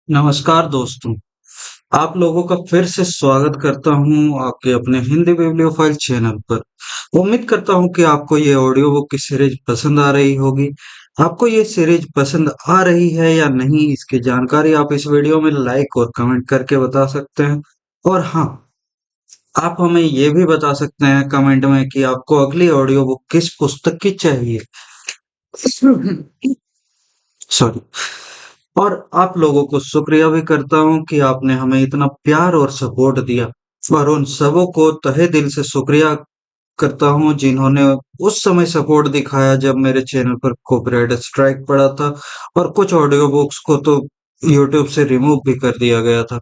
नमस्कार दोस्तों, आप लोगों का फिर से स्वागत करता हूँ आपके अपने हिंदी बिब्लियोफाइल चैनल पर। उम्मीद करता हूँ कि आपको ये ऑडियो बुक की सीरीज पसंद आ रही होगी। आपको ये सीरीज पसंद आ रही है या नहीं, इसकी जानकारी आप इस वीडियो में लाइक और कमेंट करके बता सकते हैं। और हाँ, आप हमें ये भी बता सकते हैं कमेंट में कि आपको अगली ऑडियो बुक किस पुस्तक की चाहिए। सॉरी। और आप लोगों को शुक्रिया भी करता हूँ कि आपने हमें इतना प्यार और सपोर्ट दिया। और उन सबों को तहे दिल से शुक्रिया करता हूँ जिन्होंने उस समय सपोर्ट दिखाया जब मेरे चैनल पर कॉपीराइट स्ट्राइक पड़ा था और कुछ ऑडियो बुक्स को तो यूट्यूब से रिमूव भी कर दिया गया था।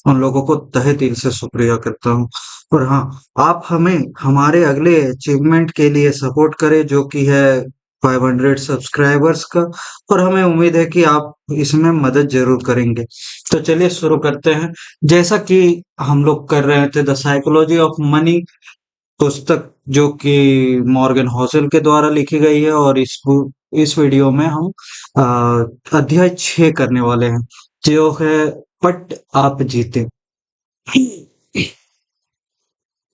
उन लोगों को तहे दिल से शुक्रिया करता हूँ। और हाँ, आप हमें हमारे अगले अचीवमेंट के लिए सपोर्ट करें जो कि है 500 सब्सक्राइबर्स का। और हमें उम्मीद है कि आप इसमें मदद जरूर करेंगे। तो चलिए शुरू करते हैं। जैसा कि हम लोग कर रहे थे द साइकोलॉजी ऑफ मनी पुस्तक, जो कि मॉर्गन हॉसेल के द्वारा लिखी गई है, और इस वीडियो में हम अध्याय 6 करने वाले हैं, जो है पट आप जीते।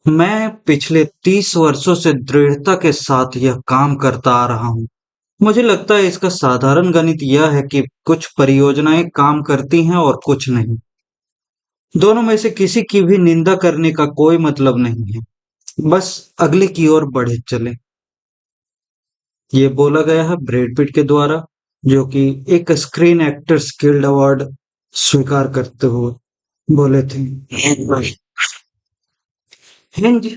मैं पिछले 30 वर्षों से दृढ़ता के साथ यह काम करता आ रहा हूँ। मुझे लगता है इसका साधारण गणित यह है कि कुछ परियोजनाएं काम करती हैं और कुछ नहीं। दोनों में से किसी की भी निंदा करने का कोई मतलब नहीं है। बस अगले की ओर बढ़े चले। ये बोला गया है ब्रैड पिट के द्वारा, जो कि एक स्क्रीन एक्टर्स गिल्ड अवार्ड स्वीकार करते हुए बोले थे। हिंज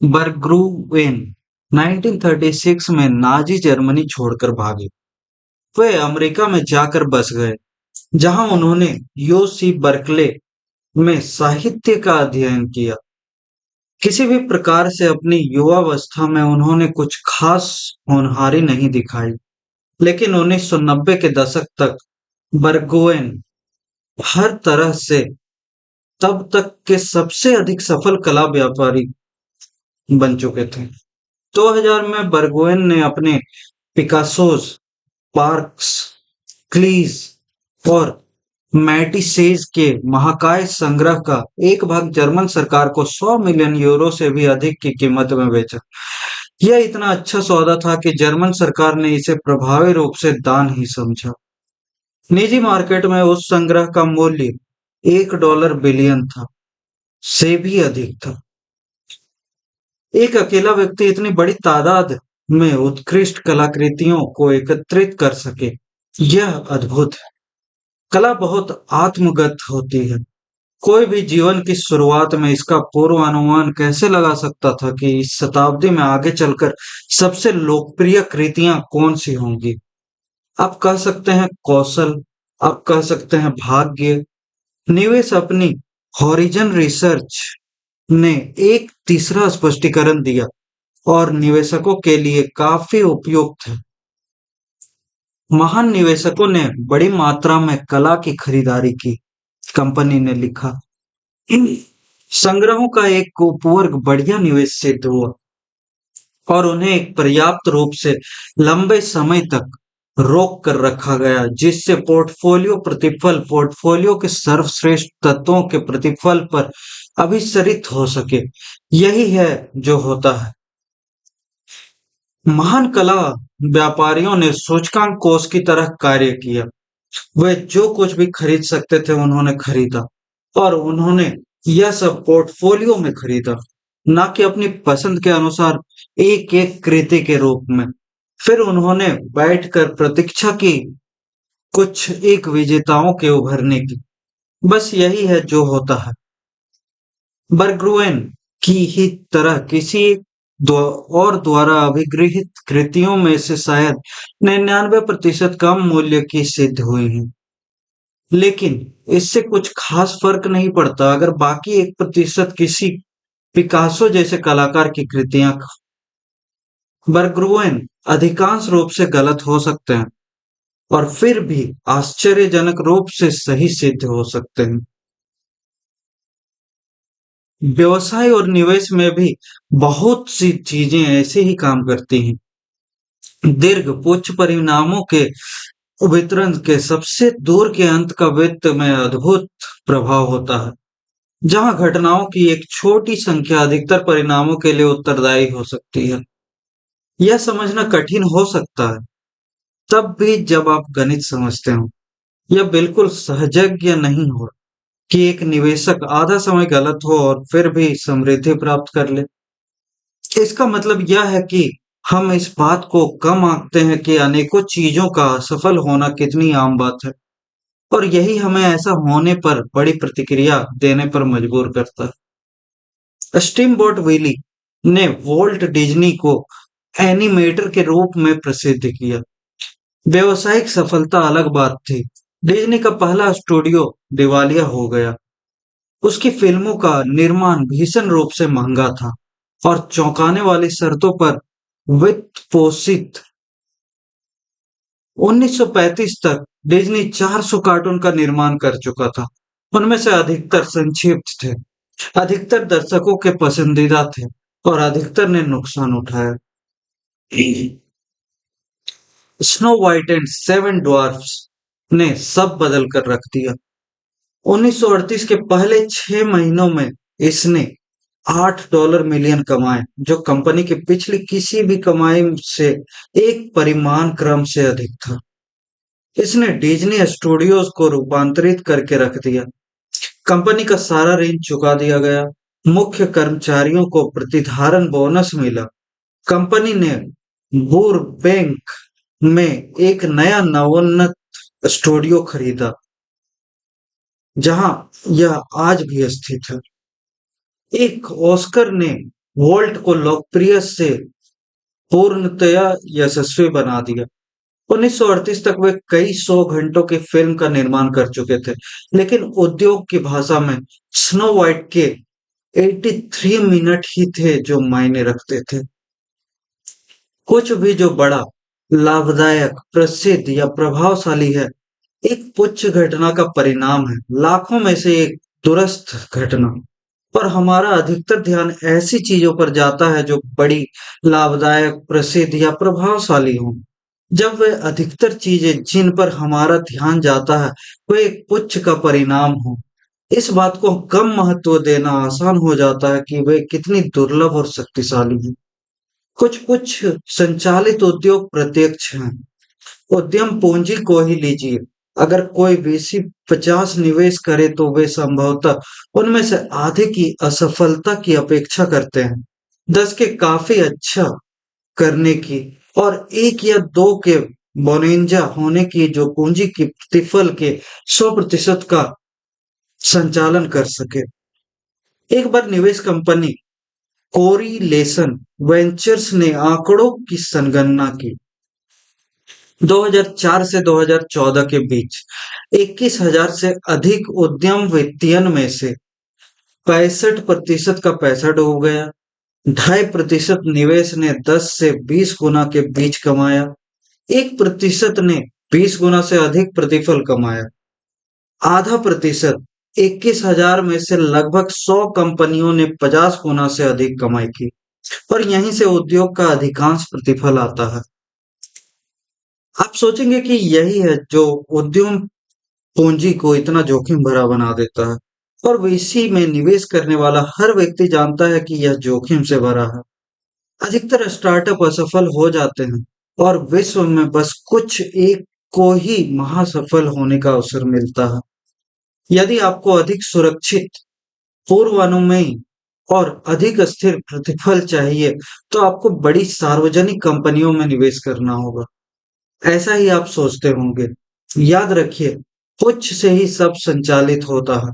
बर्गग्रुवेन 1936 में नाजी जर्मनी छोड़कर भागे। वे अमेरिका में जाकर बस गए, जहां उन्होंने यूसी बर्कले में साहित्य का अध्ययन किया। किसी भी प्रकार से अपनी युवावस्था में उन्होंने कुछ खास होनहारी नहीं दिखाई, लेकिन 1990 के दशक तक बर्गुएन हर तरह से तब तक के सबसे अधिक सफल कला व्यापारी बन चुके थे। 2000 में बर्गुएन ने अपने पिकासोस, पार्क्स, क्लीज और मैटिसेज के महाकाय संग्रह का एक भाग जर्मन सरकार को 100 मिलियन यूरो से भी अधिक की कीमत में बेचा। यह इतना अच्छा सौदा था कि जर्मन सरकार ने इसे प्रभावी रूप से दान ही समझा। निजी मार्केट में उस संग्रह का मूल्य $1 बिलियन था, से भी अधिक था। एक अकेला व्यक्ति इतनी बड़ी तादाद में उत्कृष्ट कलाकृतियों को एकत्रित कर सके, यह अद्भुत है। कला बहुत आत्मगत होती है। कोई भी जीवन की शुरुआत में इसका पूर्वानुमान कैसे लगा सकता था कि इस शताब्दी में आगे चलकर सबसे लोकप्रिय कृतियां कौन सी होंगी? आप कह सकते हैं कौशल, आप कह सकते हैं भाग्य। निवेश अपनी हॉरिजन रिसर्च ने एक तीसरा स्पष्टीकरण दिया और निवेशकों के लिए काफी उपयुक्त है। महान निवेशकों ने बड़ी मात्रा में कला की खरीदारी की, कंपनी ने लिखा। इन संग्रहों का एक उपवर्ग बढ़िया निवेश सिद्ध हुआ और उन्हें एक पर्याप्त रूप से लंबे समय तक रोक कर रखा गया, जिससे पोर्टफोलियो के सर्वश्रेष्ठ तत्वों के प्रतिफल पर अभिसरित हो सके। यही है जो होता है। महान कला व्यापारियों ने सूचकांक कोष की तरह कार्य किया। वे जो कुछ भी खरीद सकते थे उन्होंने खरीदा, और उन्होंने यह सब पोर्टफोलियो में खरीदा, ना कि अपनी पसंद के अनुसार एक एक कृति के रूप में। फिर उन्होंने बैठकर प्रतीक्षा की कुछ एक विजेताओं के उभरने की। बस यही है जो होता है। बर्गुएन की ही तरह किसी और द्वारा अभिगृहित कृतियों में से शायद 99% कम मूल्य की सिद्ध हुई हैं, लेकिन इससे कुछ खास फर्क नहीं पड़ता अगर बाकी 1% किसी पिकासो जैसे कलाकार की कृतियां। बर्गुएन अधिकांश रूप से गलत हो सकते हैं और फिर भी आश्चर्यजनक रूप से सही सिद्ध हो सकते हैं। व्यवसाय और निवेश में भी बहुत सी चीजें ऐसे ही काम करती हैं। दीर्घ उच्च परिणामों के वितरण के सबसे दूर के अंत का वित्त में अद्भुत प्रभाव होता है, जहां घटनाओं की एक छोटी संख्या अधिकतर परिणामों के लिए उत्तरदायी हो सकती है। यह समझना कठिन हो सकता है, तब भी जब आप गणित समझते हो। यह बिल्कुल सहजज्ञ नहीं हो कि एक निवेशक आधा समय गलत हो और फिर भी समृद्धि प्राप्त कर ले। इसका मतलब यह है कि हम इस बात को कम आंकते हैं कि अनेकों चीजों का असफल होना कितनी आम बात है, और यही हमें ऐसा होने पर बड़ी प्रतिक्रिया देने पर मजबूर करता है। स्टीमबोट विली ने वॉल्ट डिज्नी को एनिमेटर के रूप में प्रसिद्ध किया। व्यावसायिक सफलता अलग बात थी। डिज्नी का पहला स्टूडियो दिवालिया हो गया। उसकी फिल्मों का निर्माण भीषण रूप से महंगा था और चौंकाने वाली शर्तों पर वित्त पोषित। 1935 तक डिज्नी 400 कार्टून का निर्माण कर चुका था। उनमें से अधिकतर संक्षिप्त थे, अधिकतर दर्शकों के पसंदीदा थे, और अधिकतर ने नुकसान उठाया। Snow white and seven dwarfs ने सब बदल कर रख दिया। 1938 के पहले 6 महीनों में इसने $8 मिलियन कमाए, जो कंपनी की पिछली किसी भी कमाई से एक परिमाण क्रम से अधिक था। इसने डिज्नी स्टूडियोज को रूपांतरित करके रख दिया। कंपनी का सारा ऋण चुका दिया गया। मुख्य कर्मचारियों को प्रतिधारण बोनस मिला। कंपनी ने बुरबैंक में एक नया नवोन्नत स्टूडियो खरीदा, जहां यह आज भी स्थित है। एक ऑस्कर ने वोल्ट को लोकप्रिय से पूर्णतया यशस्वी बना दिया। 1938 तक वे कई सौ घंटों की फिल्म का निर्माण कर चुके थे, लेकिन उद्योग की भाषा में स्नो वाइट के 83 मिनट ही थे जो मायने रखते थे। कुछ भी जो बड़ा, लाभदायक, प्रसिद्ध या प्रभावशाली है, एक पुच्छ घटना का परिणाम है, लाखों में से एक दुरस्थ घटना। पर हमारा अधिकतर ध्यान ऐसी चीजों पर जाता है जो बड़ी, लाभदायक, प्रसिद्ध या प्रभावशाली हों। जब वे अधिकतर चीजें जिन पर हमारा ध्यान जाता है, वे एक पुच्छ का परिणाम हो, इस बात को कम महत्व देना आसान हो जाता है कि वे कितनी दुर्लभ और शक्तिशाली हैं। कुछ कुछ संचालित उद्योग प्रत्यक्ष हैं। उद्यम पूंजी को ही लीजिए। अगर कोई वीसी 50 निवेश करे तो वे संभवतः उनमें से आधे की असफलता की अपेक्षा करते हैं, 10 के काफी अच्छा करने की, और 1 या 2 के बोनेंजा होने की जो पूंजी की प्रतिफल के 100% का संचालन कर सके। एक बार निवेश कंपनी कोरिलेशन वेंचर्स ने आंकड़ों की संगणना की। 2004 से 2014 के बीच 21,000 से अधिक उद्यम वित्तीयन में से 65% का पैसा डूब गया। 2.5% निवेश ने 10 से 20 गुना के बीच कमाया। 1% ने 20 गुना से अधिक प्रतिफल कमाया। आधा प्रतिशत 21,000 में से लगभग 100 कंपनियों ने 50 गुना से अधिक कमाई की, और यहीं से उद्योग का अधिकांश प्रतिफल आता है। आप सोचेंगे कि यही है जो उद्यम पूंजी को इतना जोखिम भरा बना देता है, और वीसी में निवेश करने वाला हर व्यक्ति जानता है कि यह जोखिम से भरा है। अधिकतर स्टार्टअप असफल हो जाते हैं, और विश्व में बस कुछ एक को ही महासफल होने का अवसर मिलता है। यदि आपको अधिक सुरक्षित, पूर्वानुमेयी और अधिक स्थिर प्रतिफल चाहिए, तो आपको बड़ी सार्वजनिक कंपनियों में निवेश करना होगा। ऐसा ही आप सोचते होंगे। याद रखिए, पुच्छ से ही सब संचालित होता है।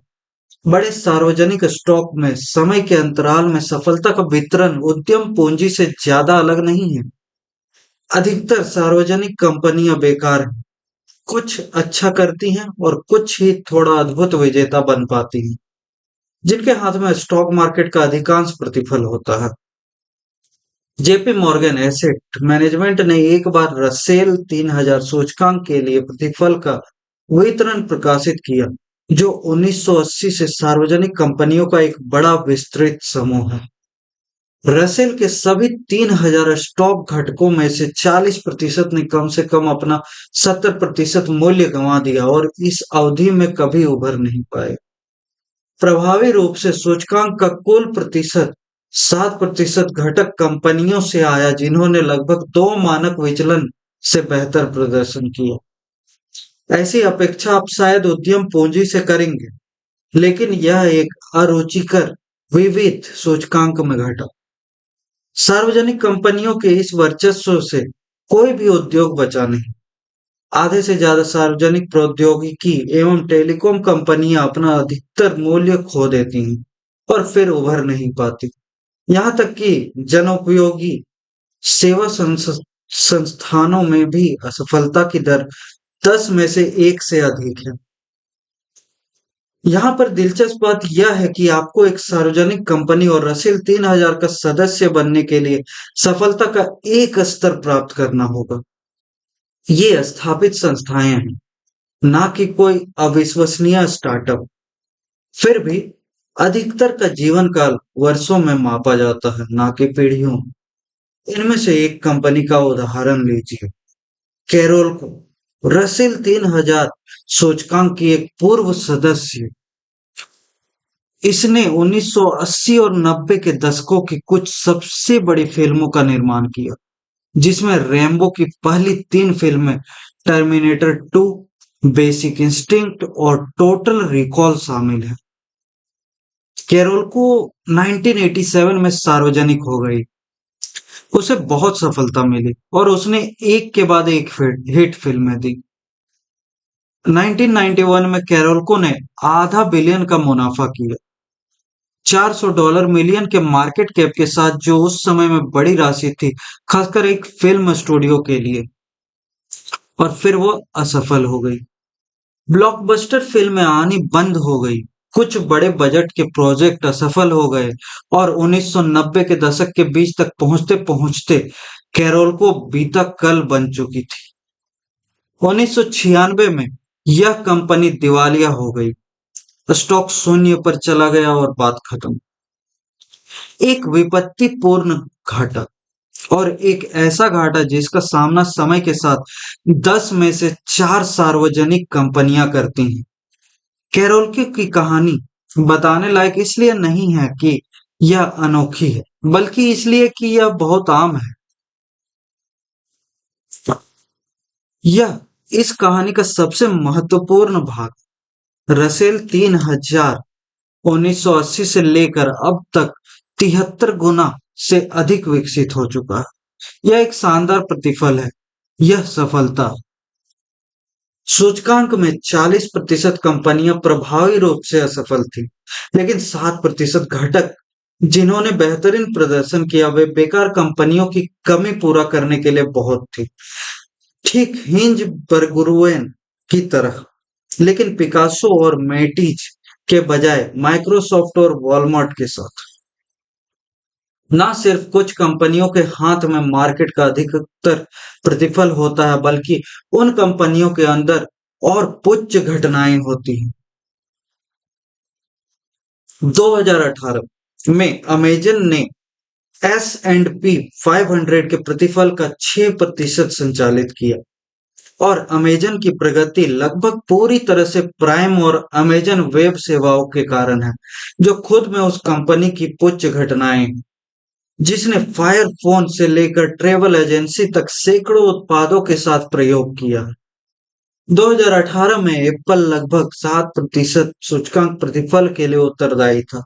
बड़े सार्वजनिक स्टॉक में समय के अंतराल में सफलता का वितरण उद्यम पूंजी से ज्यादा अलग नहीं है। अधिकतर सार्वजनिक कंपनियां बेकार हैं, कुछ अच्छा करती हैं और कुछ ही थोड़ा अद्भुत विजेता बन पाती हैं, जिनके हाथ में स्टॉक मार्केट का अधिकांश प्रतिफल होता है। जेपी मॉर्गन एसेट मैनेजमेंट ने एक बार रसेल 3000 सूचकांक के लिए प्रतिफल का वितरण प्रकाशित किया, जो 1980 से सार्वजनिक कंपनियों का एक बड़ा विस्तृत समूह है। रसेल के सभी 3000 स्टॉक घटकों में से 40% ने कम से कम अपना 70% मूल्य गंवा दिया और इस अवधि में कभी उभर नहीं पाए। प्रभावी रूप से सूचकांक का कुल प्रतिशत 7% घटक कंपनियों से आया जिन्होंने लगभग 2 मानक विचलन से बेहतर प्रदर्शन किया। ऐसी अपेक्षा आप शायद उद्यम पूंजी से करेंगे, लेकिन यह एक अरुचिकर विविध सूचकांक में घटा। सार्वजनिक कंपनियों के इस वर्चस्व से कोई भी उद्योग बचा नहीं। आधे से ज्यादा सार्वजनिक प्रौद्योगिकी एवं टेलीकॉम कंपनियां अपना अधिकतर मूल्य खो देती हैं और फिर उभर नहीं पाती। यहाँ तक कि जनोपयोगी सेवा संस्थानों में भी असफलता की दर 10 में से 1 से अधिक है। यहाँ पर दिलचस्प बात यह है कि आपको एक सार्वजनिक कंपनी और रसेल 3000 का सदस्य बनने के लिए सफलता का एक स्तर प्राप्त करना होगा। ये स्थापित संस्थाएं हैं, ना कि कोई अविश्वसनीय स्टार्टअप। फिर भी अधिकतर का जीवन काल वर्षों में मापा जाता है, ना कि पीढ़ियों। इनमें से एक कंपनी का उदाहरण लीजिए, कैरोल को। रसेल 3000 सूचकांक की एक पूर्व सदस्य। इसने 1980 और 90 के दशकों की कुछ सबसे बड़ी फिल्मों का निर्माण किया, जिसमें रैम्बो की पहली 3 फिल्में, टर्मिनेटर 2, बेसिक इंस्टिंक्ट और टोटल रिकॉल शामिल है। कैरोल को 1987 में सार्वजनिक हो गई। उसे बहुत सफलता मिली और उसने एक के बाद एक हिट फिल्में दी। 1991 में कैरोल्को ने $500 बिलियन का मुनाफा किया, $400 मिलियन के मार्केट कैप के साथ, जो उस समय में बड़ी राशि थी, खासकर एक फिल्म स्टूडियो के लिए। और फिर वो असफल हो गई। ब्लॉकबस्टर फिल्में आनी बंद हो गई, कुछ बड़े बजट के प्रोजेक्ट असफल हो गए और 1990 के दशक के बीच तक पहुंचते पहुंचते कैरोल को बीता कल बन चुकी थी। 1996 में यह कंपनी दिवालिया हो गई, स्टॉक शून्य पर चला गया और बात खत्म। एक विपत्तिपूर्ण घाटा, और एक ऐसा घाटा जिसका सामना समय के साथ 10 में से 4 सार्वजनिक कंपनियां करती हैं। कैरोल्के की कहानी बताने लायक इसलिए नहीं है कि यह अनोखी है, बल्कि इसलिए कि यह बहुत आम है। यह इस कहानी का सबसे महत्वपूर्ण भाग। रसेल 3000 1980 से लेकर अब तक 73 गुना से अधिक विकसित हो चुका है। यह एक शानदार प्रतिफल है। यह सफलता सूचकांक में 40% कंपनियां प्रभावी रूप से असफल थी, लेकिन 7% घटक जिन्होंने बेहतरीन प्रदर्शन किया वे बेकार कंपनियों की कमी पूरा करने के लिए बहुत थी। ठीक हिंज बर्गुरुएन की तरह, लेकिन पिकासो और मैटिज के बजाय माइक्रोसॉफ्ट और वॉलमार्ट के साथ। ना सिर्फ कुछ कंपनियों के हाथ में मार्केट का अधिकतर प्रतिफल होता है, बल्कि उन कंपनियों के अंदर और पुच्छ घटनाएं होती हैं। 2018 में अमेजन ने S&P 500 के प्रतिफल का 6% संचालित किया और अमेजन की प्रगति लगभग पूरी तरह से प्राइम और अमेजन वेब सेवाओं के कारण है, जो खुद में उस कंपनी की पुच्छ घटनाएं हैं, जिसने फायर फोन से लेकर ट्रैवल एजेंसी तक सैकड़ों उत्पादों के साथ प्रयोग किया है। 2018 में एप्पल लगभग 7% सूचकांक प्रतिफल के लिए उत्तरदायी था,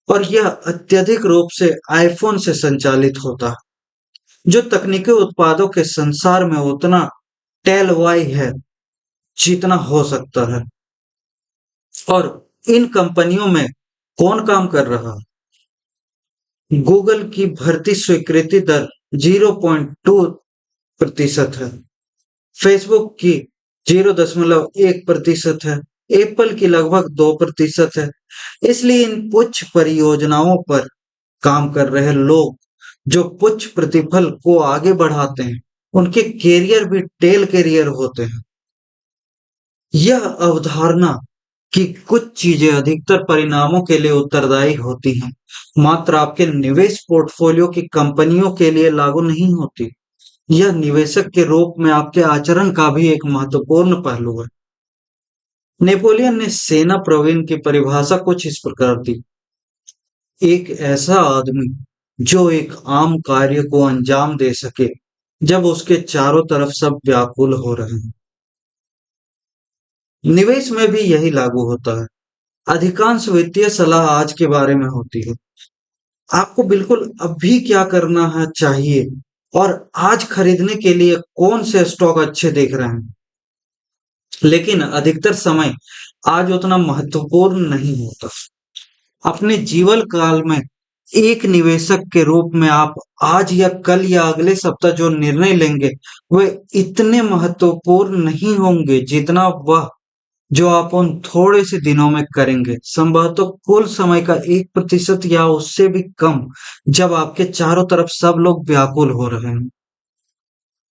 और यह अत्यधिक रूप से आईफोन से संचालित होता है, जो तकनीकी उत्पादों के संसार में उतना टेलवाई है जितना हो सकता है। और इन कंपनियों में कौन काम कर रहा है? गूगल की भर्ती स्वीकृति दर 0.2% है, फेसबुक की 0.1% है, एप्पल की लगभग 2% है। इसलिए इन पुच्छ परियोजनाओं पर काम कर रहे लोग जो पुच्छ प्रतिफल को आगे बढ़ाते हैं, उनके कैरियर भी टेल कैरियर होते हैं। यह अवधारणा कि कुछ चीजें अधिकतर परिणामों के लिए उत्तरदायी होती हैं, मात्र आपके निवेश पोर्टफोलियो की कंपनियों के लिए लागू नहीं होती। यह निवेशक के रूप में आपके आचरण का भी एक महत्वपूर्ण पहलू है। नेपोलियन ने सेना प्रवीण की परिभाषा कुछ इस प्रकार दी: एक ऐसा आदमी जो एक आम कार्य को अंजाम दे सके जब उसके चारों तरफ सब व्याकुल हो रहे हैं। निवेश में भी यही लागू होता है। अधिकांश वित्तीय सलाह आज के बारे में होती है। आपको बिल्कुल अभी क्या करना है चाहिए और आज खरीदने के लिए कौन से स्टॉक अच्छे दिख रहे हैं। लेकिन अधिकतर समय आज उतना महत्वपूर्ण नहीं होता। अपने जीवन काल में एक निवेशक के रूप में आप आज या कल या अगले सप्ताह जो निर्णय लेंगे, वे इतने महत्वपूर्ण नहीं होंगे जितना वह जो आप उन थोड़े से दिनों में करेंगे, संभवतः कुल समय का 1% या उससे भी कम, जब आपके चारों तरफ सब लोग व्याकुल हो रहे हैं।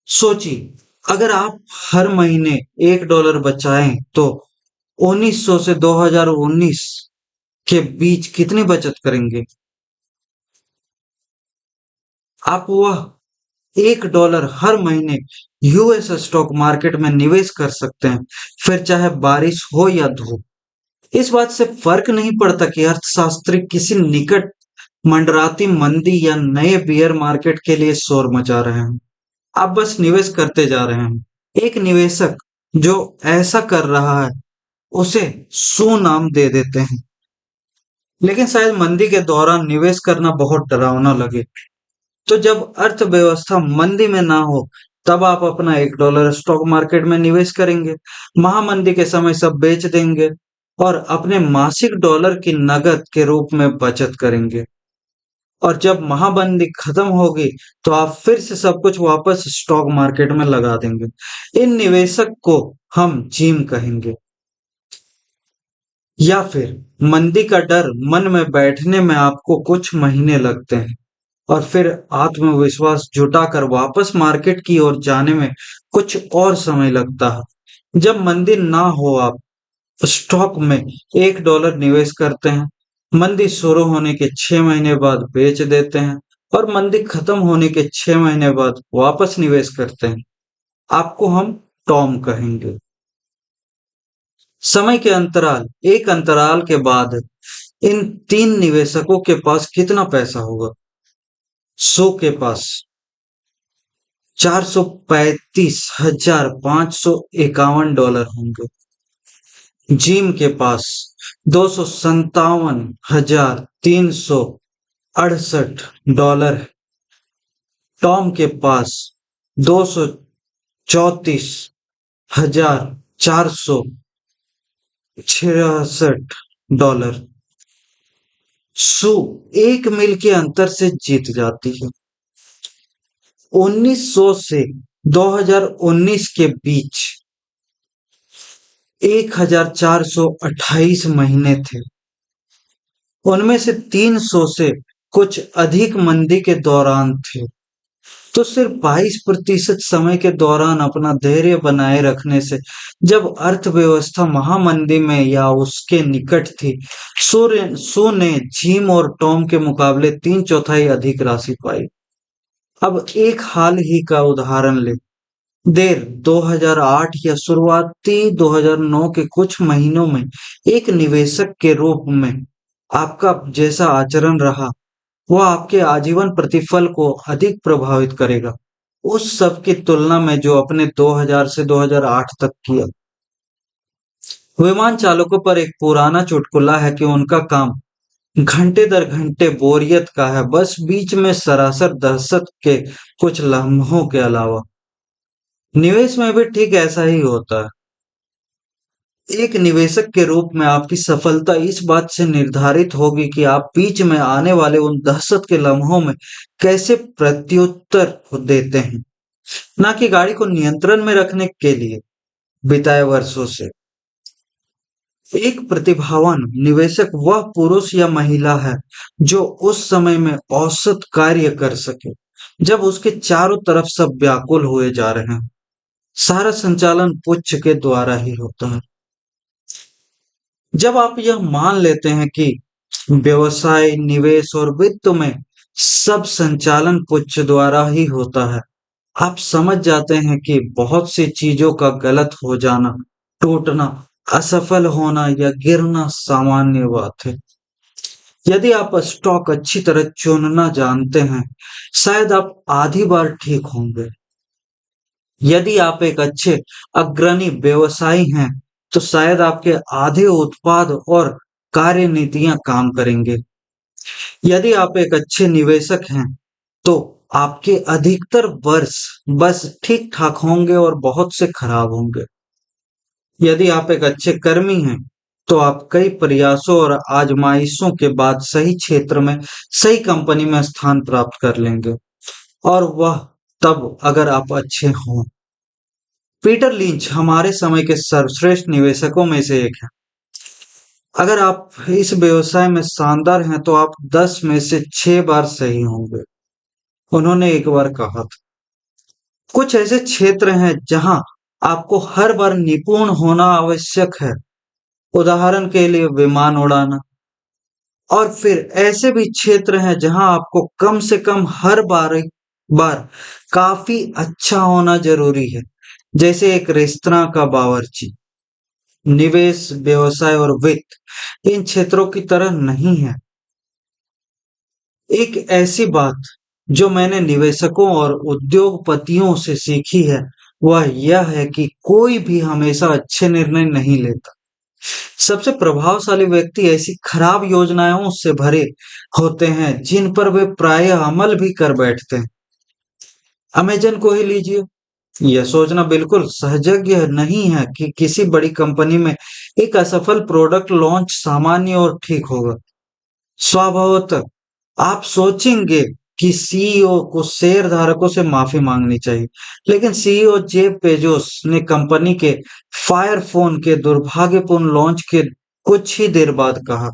सोचिए, अगर आप हर महीने $1 बचाएं तो 1900 से 2019 के बीच कितनी बचत करेंगे? आप वह $1 हर महीने यूएस स्टॉक मार्केट में निवेश कर सकते हैं, फिर चाहे बारिश हो या धूप। इस बात से फर्क नहीं पड़ता कि अर्थशास्त्री किसी निकट मंडराती मंदी या नए बियर मार्केट के लिए शोर मचा रहे हैं। आप बस निवेश करते जा रहे हैं। एक निवेशक जो ऐसा कर रहा है, उसे सुनाम दे देते हैं। लेकिन शायद मंदी के दौरान निवेश करना बहुत डरावना लगे। तो जब अर्थव्यवस्था मंदी में ना हो, तब आप अपना $1 स्टॉक मार्केट में निवेश करेंगे। महामंदी के समय सब बेच देंगे और अपने मासिक डॉलर की नकद के रूप में बचत करेंगे। और जब महामंदी खत्म होगी, तो आप फिर से सब कुछ वापस स्टॉक मार्केट में लगा देंगे। इन निवेशक को हम जिम कहेंगे। या फिर मंदी का डर मन में बैठने में आपको कुछ महीने लगते हैं और फिर आत्मविश्वास जुटाकर वापस मार्केट की ओर जाने में कुछ और समय लगता है। जब मंदी ना हो, आप स्टॉक में $1 निवेश करते हैं, मंदी शुरू होने के 6 महीने बाद बेच देते हैं और मंदी खत्म होने के 6 महीने बाद वापस निवेश करते हैं। आपको हम टॉम कहेंगे। समय के अंतराल, एक अंतराल के बाद इन तीन निवेशकों के पास कितना पैसा होगा? सो के पास $435,551 होंगे। जिम के पास $257,368 है। टॉम के पास $234,466। सो 1 मील के अंतर से जीत जाती है। 1900 से 2019 के बीच 1428 महीने थे। उनमें से 300 से कुछ अधिक मंदी के दौरान थे। तो सिर्फ 22% समय के दौरान अपना धैर्य बनाए रखने से, जब अर्थव्यवस्था महामंदी में या उसके निकट थी, सू ने जिम और टॉम के मुकाबले 3/4 अधिक राशि पाई। अब एक हाल ही का उदाहरण लें। देर 2008 या शुरुआती 2009 के कुछ महीनों में एक निवेशक के रूप में आपका जैसा आचरण रहा, वह आपके आजीवन प्रतिफल को अधिक प्रभावित करेगा उस सब की तुलना में जो आपने 2000 से 2008 तक किया। विमान चालकों पर एक पुराना चुटकुला है कि उनका काम घंटे दर घंटे बोरियत का है, बस बीच में सरासर दहशत के कुछ लम्हों के अलावा। निवेश में भी ठीक ऐसा ही होता है। एक निवेशक के रूप में आपकी सफलता इस बात से निर्धारित होगी कि आप बीच में आने वाले उन दहशत के लम्हों में कैसे प्रत्युत्तर देते हैं, ना कि गाड़ी को नियंत्रण में रखने के लिए बिताए वर्षों से। एक प्रतिभावान निवेशक वह पुरुष या महिला है जो उस समय में औसत कार्य कर सके जब उसके चारों तरफ सब व्याकुल हुए जा रहे हैं। सारा संचालन पुच्छ के द्वारा ही होता है। जब आप यह मान लेते हैं कि व्यवसाय, निवेश और वित्त में सब संचालन पुच्छ द्वारा ही होता है, आप समझ जाते हैं कि बहुत सी चीजों का गलत हो जाना, टूटना, असफल होना या गिरना सामान्य बात है। यदि आप स्टॉक अच्छी तरह चुनना जानते हैं, शायद आप आधी बार ठीक होंगे। यदि आप एक अच्छे अग्रणी व्यवसायी हैं, तो शायद आपके आधे उत्पाद और कार्यनीतियां काम करेंगे। यदि आप एक अच्छे निवेशक हैं, तो आपके अधिकतर वर्ष बस ठीक-ठाक होंगे और बहुत से खराब होंगे। यदि आप एक अच्छे कर्मी हैं, तो आप कई प्रयासों और आजमाइशों के बाद सही क्षेत्र में, सही कंपनी में स्थान प्राप्त कर लेंगे और वह तब अगर आप अच्छे हों। पीटर लिंच हमारे समय के सर्वश्रेष्ठ निवेशकों में से एक है। अगर आप इस व्यवसाय में शानदार हैं, तो आप 10 में से 6 बार सही होंगे। उन्होंने एक बार कहा था, कुछ ऐसे क्षेत्र हैं जहां आपको हर बार निपुण होना आवश्यक है। उदाहरण के लिए विमान उड़ाना। और फिर ऐसे भी क्षेत्र हैं जहां आपको कम से कम हर बार काफी अच्छा होना जरूरी है। जैसे एक रेस्तरां का बावर्ची। निवेश, व्यवसाय और वित्त इन क्षेत्रों की तरह नहीं है। एक ऐसी बात जो मैंने निवेशकों और उद्योगपतियों से सीखी है, वह यह है कि कोई भी हमेशा अच्छे निर्णय नहीं लेता। सबसे प्रभावशाली व्यक्ति ऐसी खराब योजनाओं से भरे होते हैं जिन पर वे प्रायः अमल भी कर बैठते हैं। अमेज़न को ही लीजिए। यह सोचना बिल्कुल सहजज्ञ नहीं है कि किसी बड़ी कंपनी में एक असफल प्रोडक्ट लॉन्च सामान्य और ठीक होगा। स्वभावतः आप सोचेंगे कि सीईओ को शेयरधारकों से माफी मांगनी चाहिए, लेकिन सीईओ जेफ बेजोस ने कंपनी के फायर फोन के दुर्भाग्यपूर्ण लॉन्च के कुछ ही देर बाद कहा,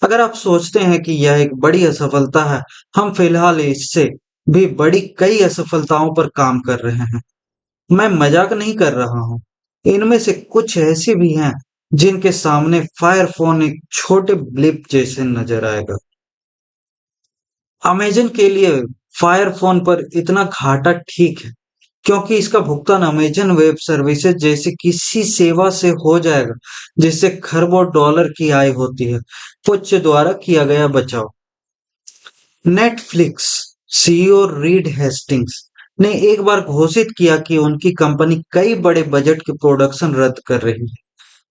अगर आप सोचते हैं कि यह एक बड़ी असफलता है, हम फिलहाल इससे भी बड़ी कई असफलताओं पर काम कर रहे हैं। मैं मजाक नहीं कर रहा हूँ। इनमें से कुछ ऐसे भी हैं जिनके सामने फायर फोन एक छोटे ब्लिप जैसे नजर आएगा। अमेज़न के लिए फायर फोन पर इतना घाटा ठीक है, क्योंकि इसका भुगतान अमेज़न वेब सर्विसेज जैसी किसी सेवा से हो जाएगा, जिससे खरबों डॉलर की आय होती है। पुच्छ द्वारा किया गया बचाव। नेटफ्लिक्स सीईओ रीड हेस्टिंग्स ने एक बार घोषित किया कि उनकी कंपनी कई बड़े बजट के प्रोडक्शन रद्द कर रही है।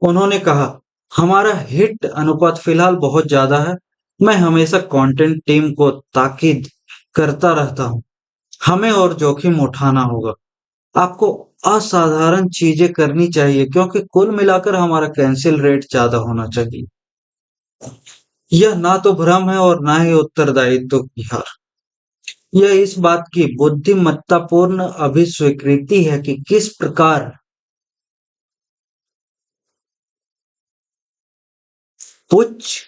उन्होंने कहा, हमारा हिट अनुपात फिलहाल बहुत ज्यादा है। मैं हमेशा कंटेंट टीम को ताकीद करता रहता हूँ, हमें और जोखिम उठाना होगा। आपको असाधारण चीजें करनी चाहिए, क्योंकि कुल मिलाकर हमारा कैंसिल रेट ज्यादा होना चाहिए। यह ना तो भ्रम है और ना ही उत्तरदायित्व की हार। यह इस बात की बुद्धिमत्तापूर्ण अभिस्वीकृति है कि किस प्रकार पुच्छ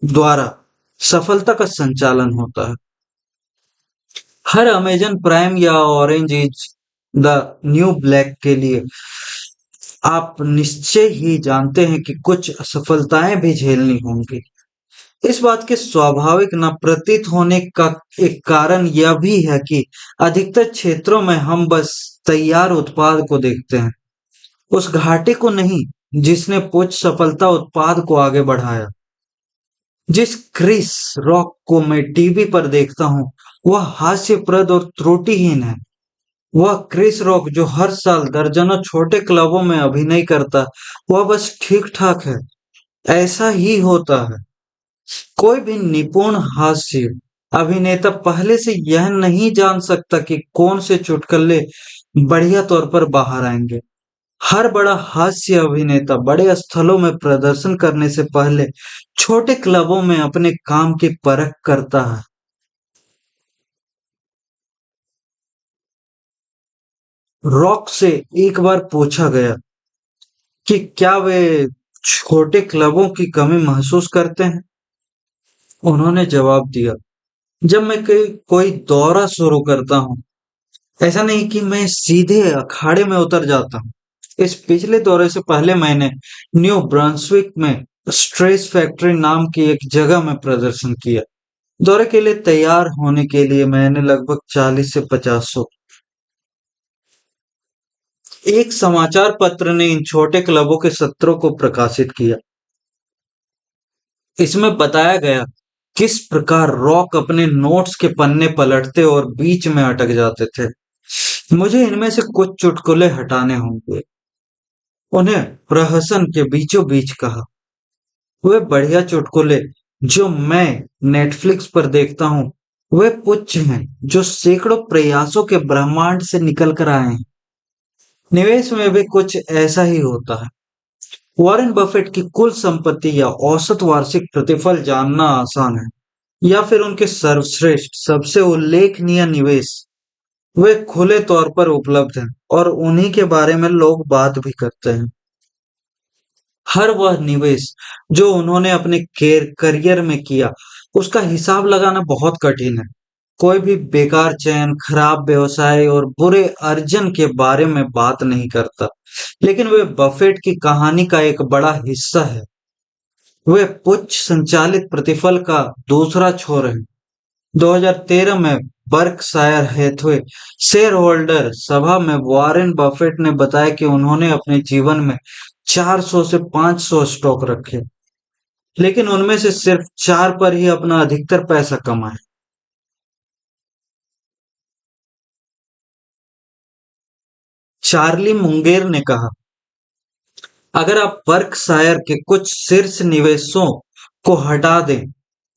द्वारा सफलता का संचालन होता है। हर अमेजन प्राइम या orange is the new black के लिए आप निश्चय ही जानते हैं कि कुछ असफलताएं भी झेलनी होंगी। इस बात के स्वाभाविक न प्रतीत होने का एक कारण यह भी है कि अधिकतर क्षेत्रों में हम बस तैयार उत्पाद को देखते हैं, उस घाटे को नहीं जिसने पुच्छ सफलता उत्पाद को आगे बढ़ाया। जिस क्रिस रॉक को मैं टीवी पर देखता हूँ, वह हास्यप्रद और त्रुटिहीन है। वह क्रिस रॉक जो हर साल दर्जनों छोटे क्लबों में अभिनय करता, वह बस ठीक ठाक है। ऐसा ही होता है। कोई भी निपुण हास्य अभिनेता पहले से यह नहीं जान सकता कि कौन से चुटकुले बढ़िया तौर पर बाहर आएंगे। हर बड़ा हास्य अभिनेता बड़े स्थलों में प्रदर्शन करने से पहले छोटे क्लबों में अपने काम की परख करता है। रॉक से एक बार पूछा गया कि क्या वे छोटे क्लबों की कमी महसूस करते हैं। उन्होंने जवाब दिया, जब मैं कोई दौरा शुरू करता हूँ, ऐसा नहीं कि मैं सीधे अखाड़े में उतर जाता हूँ। इस पिछले दौरे से पहले मैंने न्यू ब्रंसविक में स्ट्रेस फैक्ट्री नाम की एक जगह में प्रदर्शन किया। दौरे के लिए तैयार होने के लिए मैंने लगभग 40 से 50 शो। एक समाचार पत्र ने इन छोटे क्लबों के सत्रों को प्रकाशित किया। इसमें बताया गया किस प्रकार रॉक अपने नोट्स के पन्ने पलटते और बीच में अटक जाते थे। मुझे इनमें से कुछ चुटकुले हटाने होंगे। उन्हें प्रहसन के बीचों बीच कहा। वे बढ़िया चुटकुले जो मैं नेटफ्लिक्स पर देखता हूँ, वे पुच्छ हैं जो सैकड़ों प्रयासों के ब्रह्मांड से निकल कर आए हैं। निवेश में भी कुछ ऐसा ही होता है। वॉरेन बफेट की कुल संपत्ति या औसत वार्षिक प्रतिफल जानना आसान है, या फिर उनके सर्वश्रेष्ठ सबसे उल्लेखनीय निवेश। वे खुले तौर पर उपलब्ध हैं और उन्हीं के बारे में लोग बात भी करते हैं। हर वह निवेश जो उन्होंने अपने करियर में किया, उसका हिसाब लगाना बहुत कठिन है। कोई भी बेकार चयन, खराब व्यवसाय और बुरे अर्जन के बारे में बात नहीं करता, लेकिन वे बफेट की कहानी का एक बड़ा हिस्सा है। वे पुच्छ संचालित प्रतिफल का दूसरा छोर हैं। 2013 में बर्कशायर हैथवे शेयर होल्डर सभा में वॉरेन बफेट ने बताया कि उन्होंने अपने जीवन में 400 से 500 स्टॉक रखे, लेकिन उनमें से सिर्फ 4 पर ही अपना अधिकतर पैसा कमाया। चार्ली मुंगेर ने कहा, अगर आप बर्कशायर के कुछ शीर्ष निवेशों को हटा दें,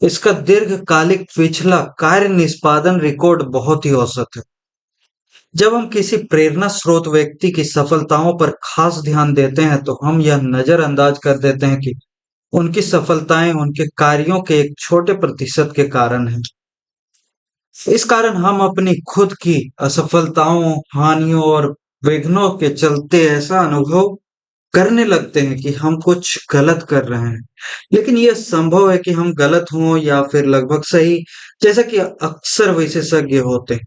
इसका दीर्घकालिक पिछला कार्य निष्पादन रिकॉर्ड बहुत ही औसत है। जब हम किसी प्रेरणा स्रोत व्यक्ति की सफलताओं पर खास ध्यान देते हैं, तो हम यह नजरअंदाज कर देते हैं कि उनकी सफलताएं उनके कार्यों के एक छोटे प्रतिशत के कारण हैं। इस कारण हम अपनी खुद की असफलताओं, हानियों और विघ्नों के चलते ऐसा अनुभव करने लगते हैं कि हम कुछ गलत कर रहे हैं। लेकिन यह संभव है कि हम गलत हों या फिर लगभग सही, जैसा कि अक्सर विशेषज्ञ होते हैं।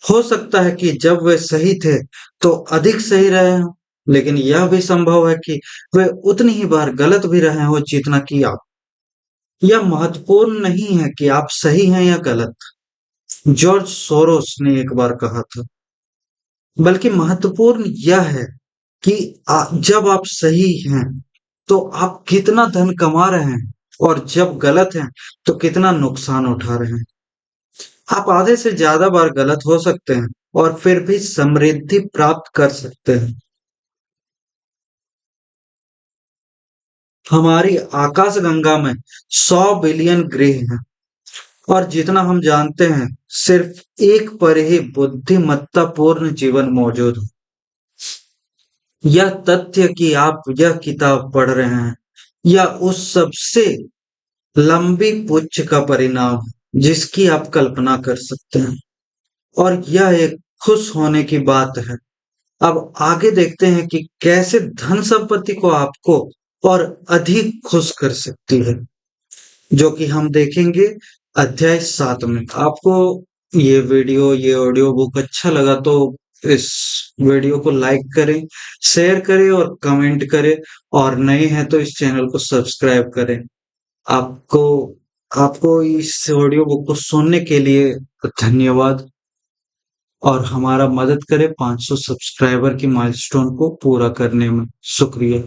हो सकता है कि जब वे सही थे तो अधिक सही रहे हों, लेकिन यह भी संभव है कि वे उतनी ही बार गलत भी रहे हों जितना कि आप। यह महत्वपूर्ण नहीं है कि आप सही हैं या गलत, जॉर्ज सोरोस ने एक बार कहा था, बल्कि महत्वपूर्ण यह है कि जब आप सही हैं तो आप कितना धन कमा रहे हैं, और जब गलत हैं तो कितना नुकसान उठा रहे हैं। आप आधे से ज्यादा बार गलत हो सकते हैं और फिर भी समृद्धि प्राप्त कर सकते हैं। हमारी आकाशगंगा में 100 बिलियन ग्रह हैं, और जितना हम जानते हैं, सिर्फ एक पर ही बुद्धिमत्तापूर्ण जीवन मौजूद है। यह तथ्य कि आप यह किताब पढ़ रहे हैं, या उस सबसे लंबी पुच्छ का परिणाम है जिसकी आप कल्पना कर सकते हैं, और यह एक खुश होने की बात है। अब आगे देखते हैं कि कैसे धन संपत्ति को आपको और अधिक खुश कर सकती है, जो कि हम देखेंगे अध्याय 7 में। आपको ये ऑडियो बुक अच्छा लगा तो इस वीडियो को लाइक करें, शेयर करें और कमेंट करें, और नए हैं तो इस चैनल को सब्सक्राइब करें। आपको आपको इस ऑडियो बुक को सुनने के लिए धन्यवाद, और हमारा मदद करें 500 सब्सक्राइबर की माइलस्टोन को पूरा करने में। शुक्रिया।